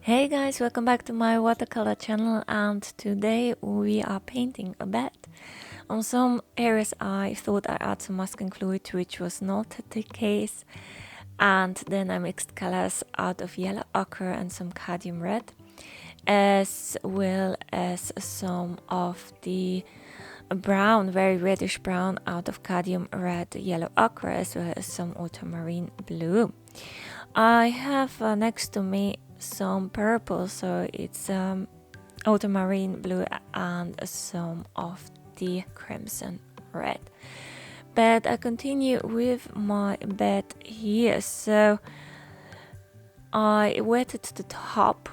Hey guys, welcome back to my watercolor channel, and today we are painting a bed. On some areas I thought I add some masking fluid, which was not the case, and then I mixed colors out of yellow ochre and some cadmium red, as well as some of the brown, very reddish brown out of cadmium red, yellow ochre, as well as some ultramarine blue. I have next to me some purple, so it's ultramarine blue and some of the crimson red. But I continue with my bed here. So I wetted the top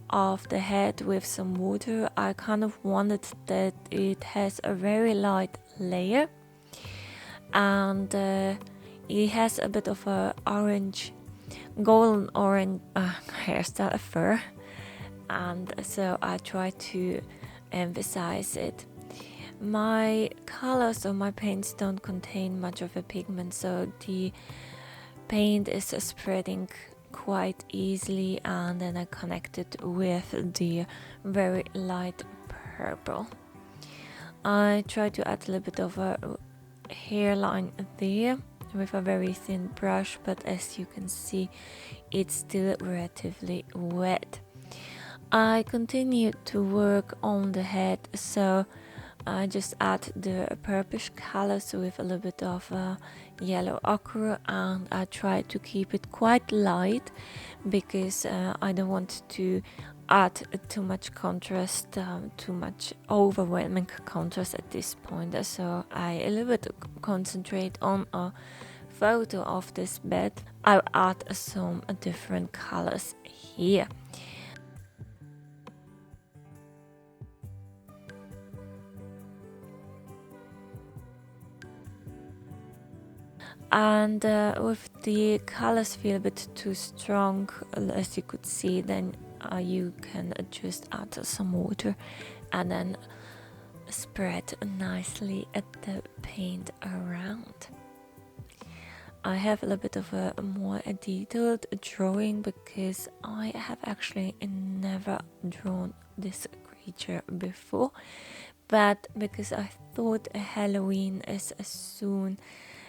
of the head with some water. I kind of wanted that it has a very light layer, and it has a bit of a golden orange hairstyle fur, and so I try to emphasize it. My colors or my paints don't contain much of a pigment, so the paint is spreading quite easily, and then I connect it with the very light purple. I try to add a little bit of a hairline there with a very thin brush, but as you can see, it's still relatively wet. I continue to work on the head, so I just add the purplish colors with a little bit of yellow ochre, and I try to keep it quite light because I don't want to add too much contrast, too much overwhelming contrast at this point. So I a little bit concentrate on a photo of this bed. I add some different colors here. And if the colors feel a bit too strong, as you could see, then you can just add some water and then spread nicely the paint around. I have a little bit of a more detailed drawing because I have actually never drawn this creature before, but because I thought Halloween is soon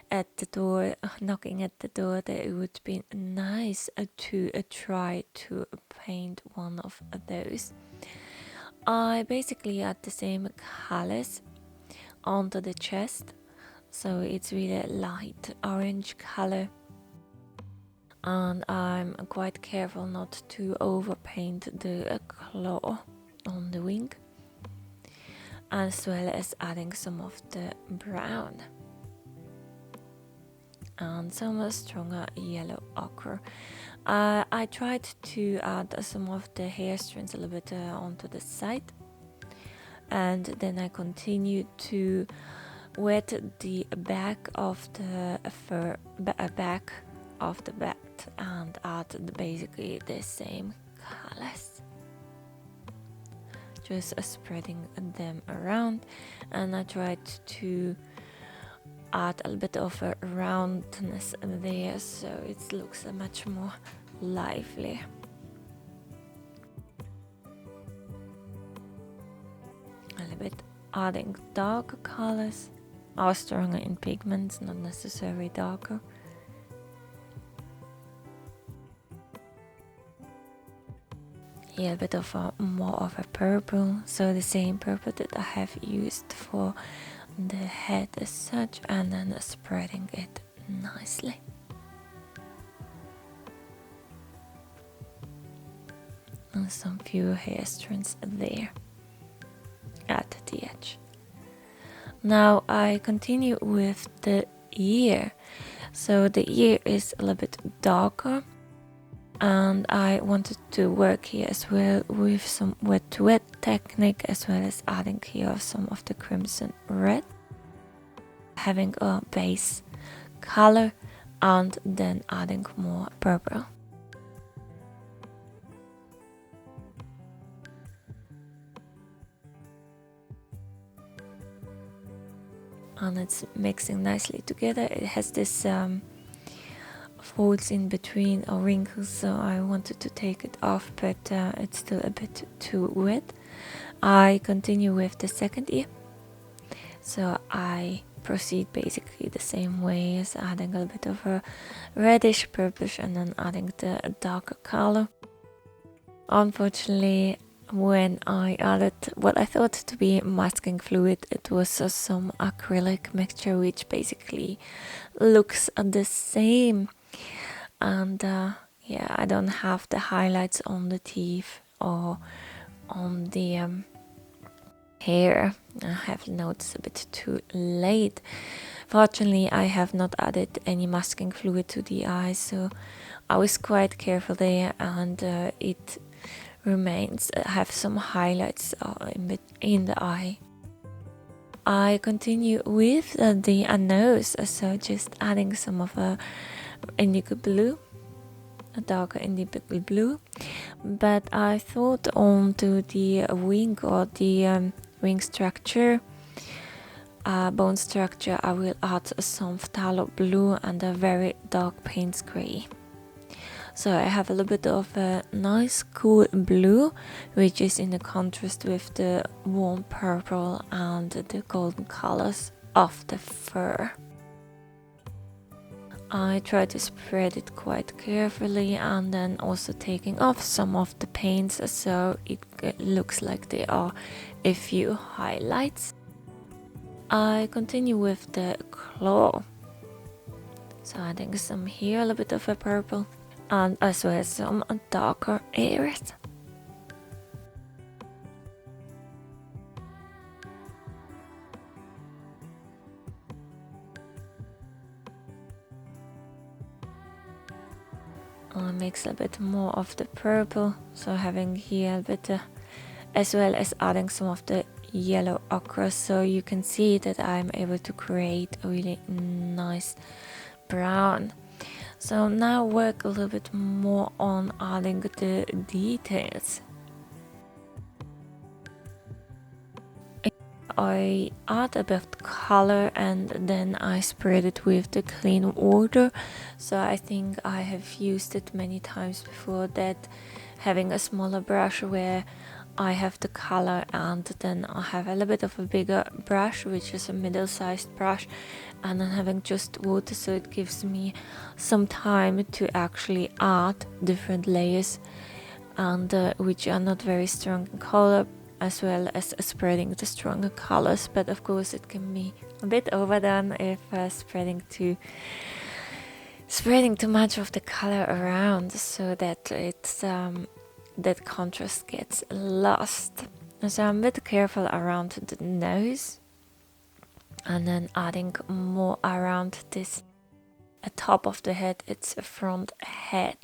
at the door, knocking at the door, that it would be nice to try to paint one of those. I basically add the same colors onto the chest, so it's really a light orange color, and I'm quite careful not to overpaint the claw on the wing, as well as adding some of the brown and some stronger yellow ochre. I tried to add some of the hair strands a little bit onto the side, and then I continued to wet the back of the fur, back of the bed, and add basically the same colors, just spreading them around. And I tried to add a little bit of a roundness there, so it looks much more lively. A little bit adding darker colors, or stronger in pigments, not necessarily darker. Here a bit of more of a purple, so the same purple that I have used for the head as such, and then spreading it nicely. And some few hair strands there at the edge. Now I continue with the ear. So the ear is a little bit darker, and I wanted to work here as well with some wet to wet technique, as well as adding here some of the crimson red, having a base color, and then adding more purple. And it's mixing nicely together. It has this folds in between or wrinkles, so I wanted to take it off, but it's still a bit too wet. I continue with the second ear, so I proceed basically the same way, as adding a little bit of a reddish purplish and then adding the darker color. Unfortunately, when I added what I thought to be masking fluid, it was some acrylic mixture which basically looks the same, and yeah, I don't have the highlights on the teeth or on the hair. I have noticed a bit too late. Fortunately, I have not added any masking fluid to the eyes, so I was quite careful there, and it remains. I have some highlights in the eye. I continue with the nose, so just adding some of a indigo blue, a darker indigo blue, but I thought onto the wing or the wing structure, bone structure, I will add some phthalo blue and a very dark Payne's grey. So I have a little bit of a nice cool blue, which is in the contrast with the warm purple and the golden colors of the fur. I try to spread it quite carefully, and then also taking off some of the paints so it looks like there are a few highlights. I continue with the claw, so adding some here, a little bit of a purple, and as well as some darker areas. I mix a bit more of the purple, so having here a bit as well as adding some of the yellow ochre, so you can see that I'm able to create a really nice brown. So now work a little bit more on adding the details. I add a bit of color and then I spread it with the clean water. So I think I have used it many times before, that having a smaller brush where I have the color, and then I have a little bit of a bigger brush, which is a middle-sized brush, and then having just water, so it gives me some time to actually add different layers, and which are not very strong in color, as well as spreading the stronger colors. But of course it can be a bit overdone if spreading too much of the color around, so that it's that contrast gets lost. So I'm a bit careful around the nose, and then adding more around this top of the head. It's a front head.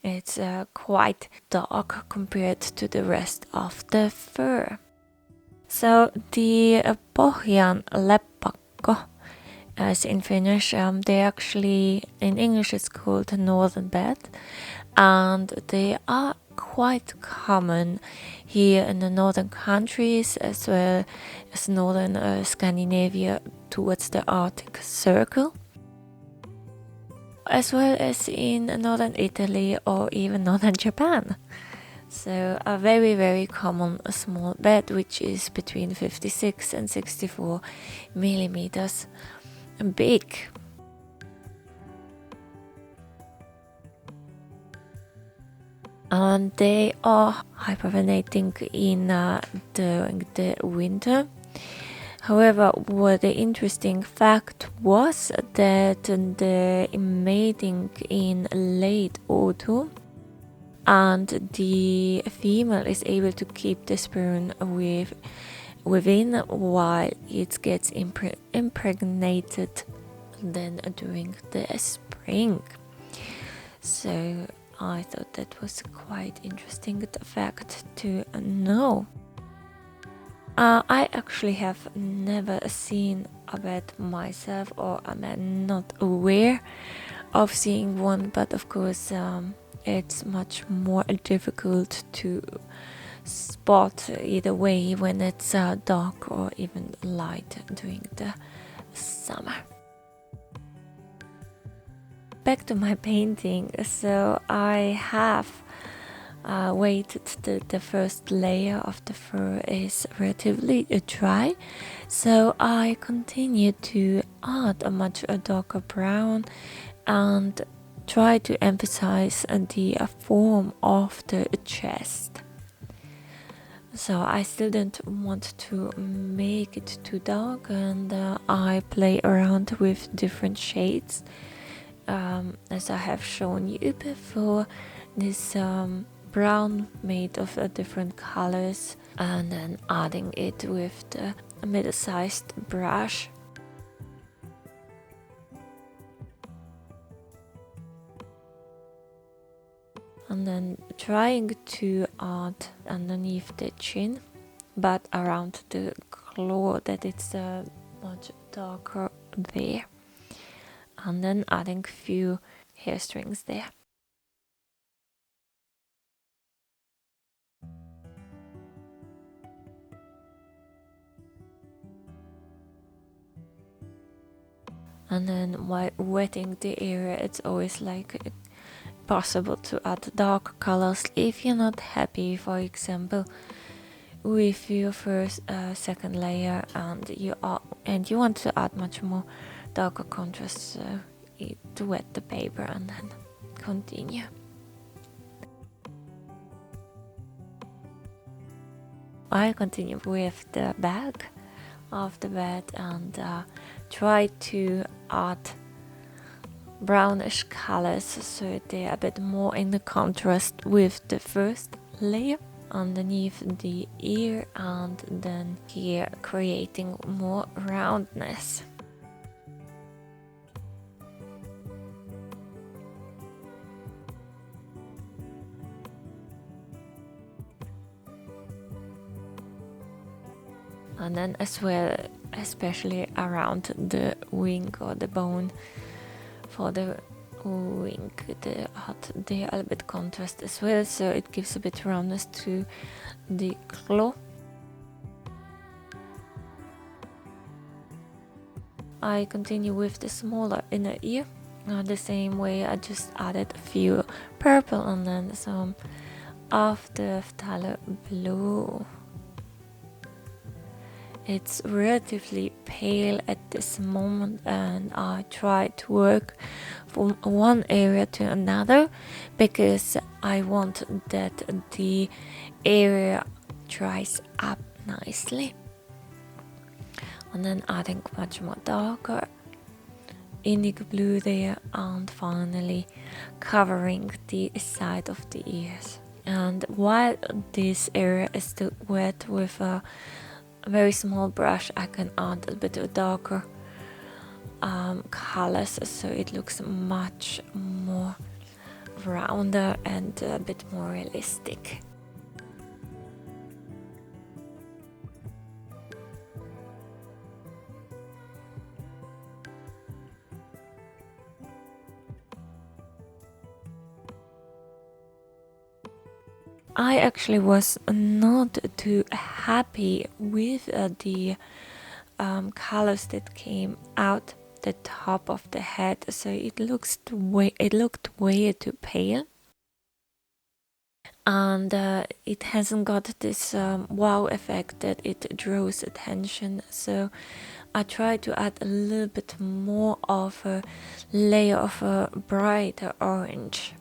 It's quite dark compared to the rest of the fur. So the Pohjan leppakko, as in Finnish, they actually, in English it's called northern bat, and they are quite common here in the northern countries, as well as northern Scandinavia towards the Arctic Circle, as well as in northern Italy or even northern Japan. So a very, very common small bat, which is between 56 and 64 millimeters big. And they are hypervenating during the winter. However, what the interesting fact was that the mating in late autumn, and the female is able to keep the sperm within while it gets impregnated then during the spring. So I thought that was quite interesting fact to know. I actually have never seen a bat myself, or I'm not aware of seeing one, but of course it's much more difficult to spot either way when it's dark or even light during the summer. back to my painting. So I have waited the first layer of the fur is relatively dry, so I continue to add a much darker brown and try to emphasize the form of the chest. So I still don't want to make it too dark, and I play around with different shades, as I have shown you before. This brown made of different colors, and then adding it with the middle-sized brush. And then trying to add underneath the chin, but around the claw, that it's much darker there. And then adding a few hair strings there. And then while wetting the area, it's always like possible to add dark colors if you're not happy, for example, with your first second layer, and you want to add much more darker contrast, so to wet the paper and then continue. I continue with the back of the bed and try to add brownish colors so they're a bit more in the contrast with the first layer underneath the ear, and then here creating more roundness. And then as well, especially around the wing or the bone for the wing, the add there a little bit contrast as well, so it gives a bit roundness to the claw. I continue with the smaller inner ear. The same way, I just added a few purple and then some of the phthalo blue. It's relatively pale at this moment, and I try to work from one area to another because I want that the area dries up nicely. And then adding much more darker indigo blue there, and finally covering the side of the ears. And while this area is still wet, with a very small brush I can add a bit of darker colors, so it looks much more rounder and a bit more realistic. I actually was not too happy with the colors that came out the top of the head, so it looked way too pale, and it hasn't got this wow effect that it draws attention. So I tried to add a little bit more of a layer of a brighter orange,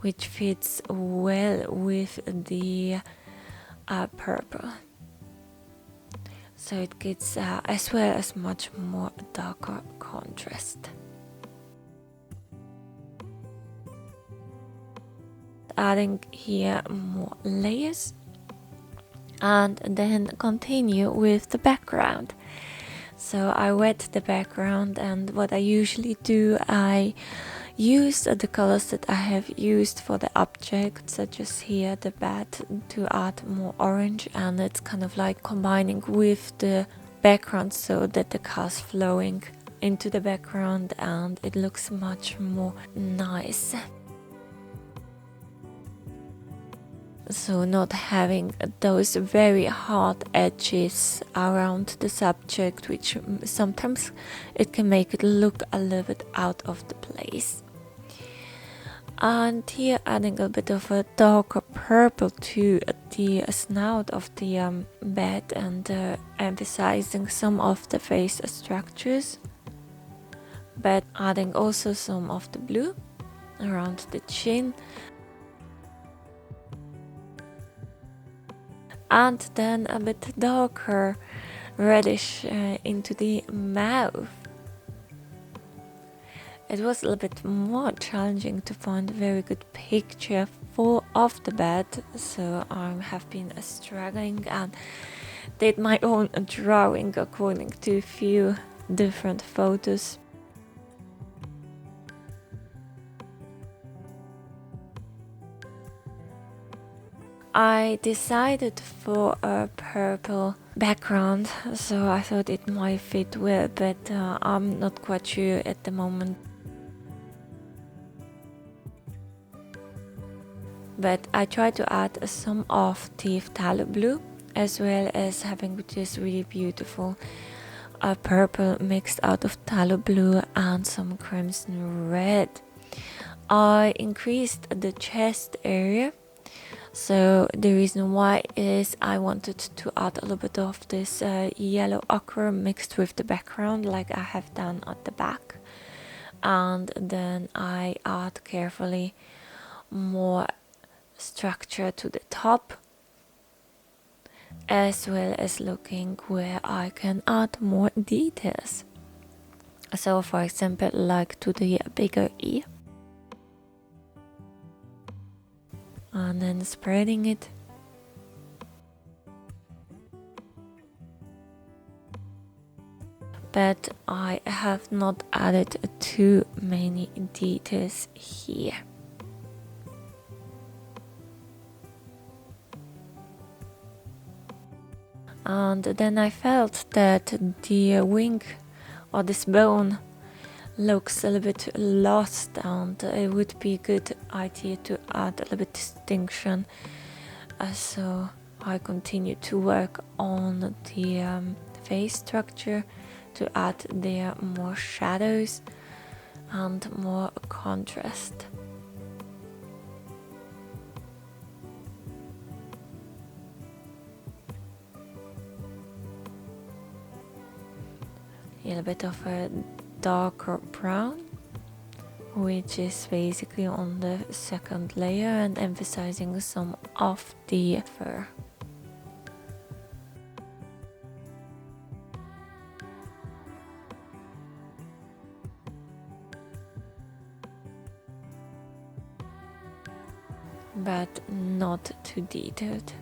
which fits well with the purple. So it gets as well as much more darker contrast. Adding here more layers, and then continue with the background. So I wet the background, and what I usually do, I use the colors that I have used for the object, such as here the bat, to add more orange, and it's kind of like combining with the background so that the colors flowing into the background and it looks much more nice. so not having those very hard edges around the subject, which sometimes it can make it look a little bit out of the place. And here adding a bit of a darker purple to the snout of the bat, and emphasizing some of the face structures, but adding also some of the blue around the chin. And then a bit darker reddish into the mouth. It was a little bit more challenging to find a very good picture of the bat, so I have been struggling and did my own drawing according to a few different photos. I decided for a purple background, so I thought it might fit well, but I'm not quite sure at the moment. But I tried to add some of the phthalo blue, as well as having this really beautiful purple mixed out of phthalo blue and some crimson red. I increased the chest area. So the reason why is I wanted to add a little bit of this yellow ochre mixed with the background, like I have done at the back. And then I add carefully more structure to the top, as well as looking where I can add more details. So for example, like to the bigger ear. And then spreading it. But I have not added too many details here. And then I felt that the wing or this bone looks a little bit lost, and it would be a good idea to add a little bit distinction. So I continue to work on the face structure to add there more shadows and more contrast. A little bit of a darker brown, which is basically on the second layer, and emphasizing some of the fur. But not too detailed.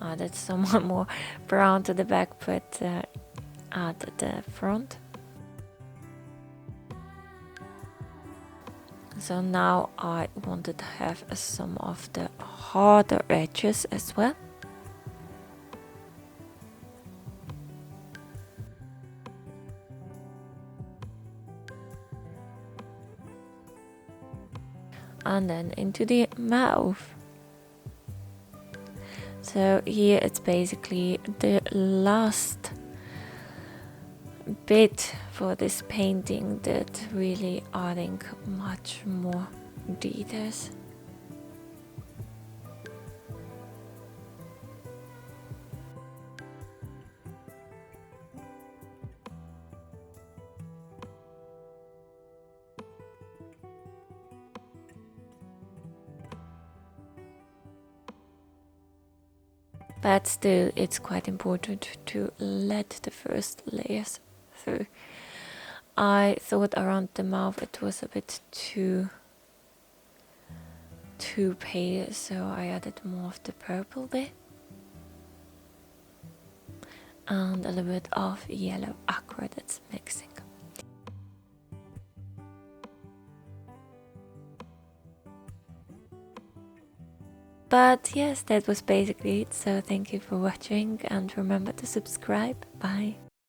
Added some more brown to the back, but at the front. So now I wanted to have some of the harder edges as well. And then into the mouth. So here it's basically the last bit for this painting that really adding much more details. But still, it's quite important to let the first layers through. I thought around the mouth it was a bit too pale, so I added more of the purple there. And a little bit of yellow ochre that's mixing. But yes, that was basically it, so thank you for watching and remember to subscribe. Bye.